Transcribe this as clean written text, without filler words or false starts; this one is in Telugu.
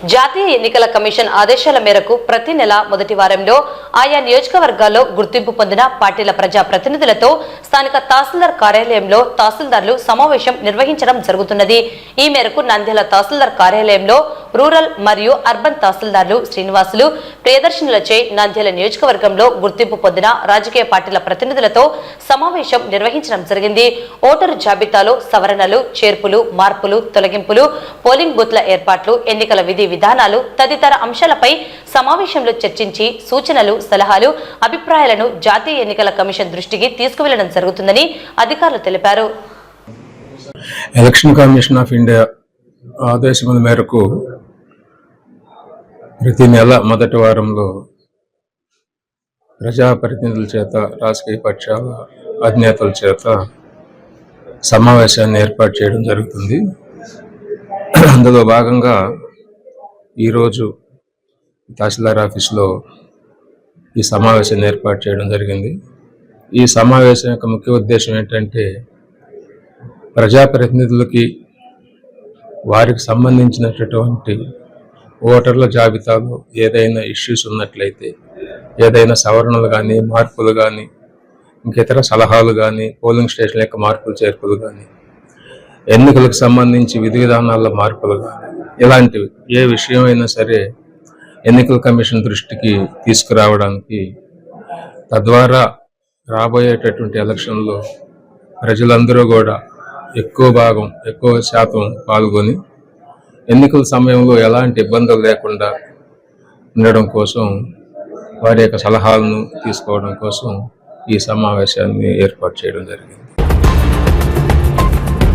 జాతీయ ఎన్నికల కమిషన్ ఆదేశాల మేరకు ప్రతి నెల మొదటి వారంలో ఆయా నియోజకవర్గాల్లో గుర్తింపు పొందిన పార్టీల ప్రజా ప్రతినిధులతో స్థానిక తహసీల్దార్ కార్యాలయంలో తహసీల్దార్లు సమావేశం నిర్వహించడం జరుగుతున్నది. ఈ మేరకు నంద్యాల తహసీల్దార్ కార్యాలయంలో రూరల్ మరియు అర్బన్ తహసీల్దార్లు శ్రీనివాసులు ప్రియదర్శనులచే నంద్యాల నియోజకవర్గంలో గుర్తింపు పొందిన రాజకీయ పార్టీల ప్రతినిధులతో సమావేశం నిర్వహించడం జరిగింది. ఓటరు జాబితాలో సవరణలు, చేర్పులు, మార్పులు, తొలగింపులు, పోలింగ్ బూత్ల ఏర్పాట్లు, ఎన్నికల విధి విధానాలు తదితర అంశాలపై సమావేశంలో చర్చించి సూచనలు, సలహాలు, అభిప్రాయాలను జాతీయ ఎన్నికల కమిషన్ దృష్టికి తీసుకువెళ్లడం జరుగుతుందని అధికారులు తెలిపారు. ఎలక్షన్ కమిషన్ ఆఫ్ ఇండియా ఆదేశముల మేరకు ప్రతి నెల మొదటి వారంలో ప్రజాప్రతినిధుల చేత, రాజకీయ పక్షాల అధినేతల చేత సమావేశాన్ని ఏర్పాటు చేయడం జరుగుతుంది. అందులో భాగంగా ఈరోజు తహసీల్దార్ ఆఫీసులో ఈ సమావేశాన్ని ఏర్పాటు చేయడం జరిగింది. ఈ సమావేశం యొక్క ముఖ్య ఉద్దేశం ఏంటంటే, ప్రజాప్రతినిధులకి వారికి సంబంధించినటువంటి ఓటర్ల జాబితాలో ఏదైనా ఇష్యూస్ ఉన్నట్లయితే, ఏదైనా సవరణలు కానీ, మార్పులు కానీ, ఇంకేతర సలహాలు కానీ, పోలింగ్ స్టేషన్ యొక్క మార్పులు, చేర్పులు కానీ, ఎన్నికలకు సంబంధించి విధి విధానాల్లో మార్పులు కానీ, ఇలాంటివి ఏ విషయమైనా సరే ఎన్నికల కమిషన్ దృష్టికి తీసుకురావడానికి, తద్వారా రాబోయేటటువంటి ఎలక్షన్లో ప్రజలందరూ కూడా ఎక్కువ శాతం పాల్గొని ఎన్నికల సమయంలో ఎలాంటి ఇబ్బందులు లేకుండా ఉండడం కోసం, వారి యొక్క సలహాలను తీసుకోవడం కోసం ఈ సమావేశాన్ని ఏర్పాటు చేయడం జరిగింది.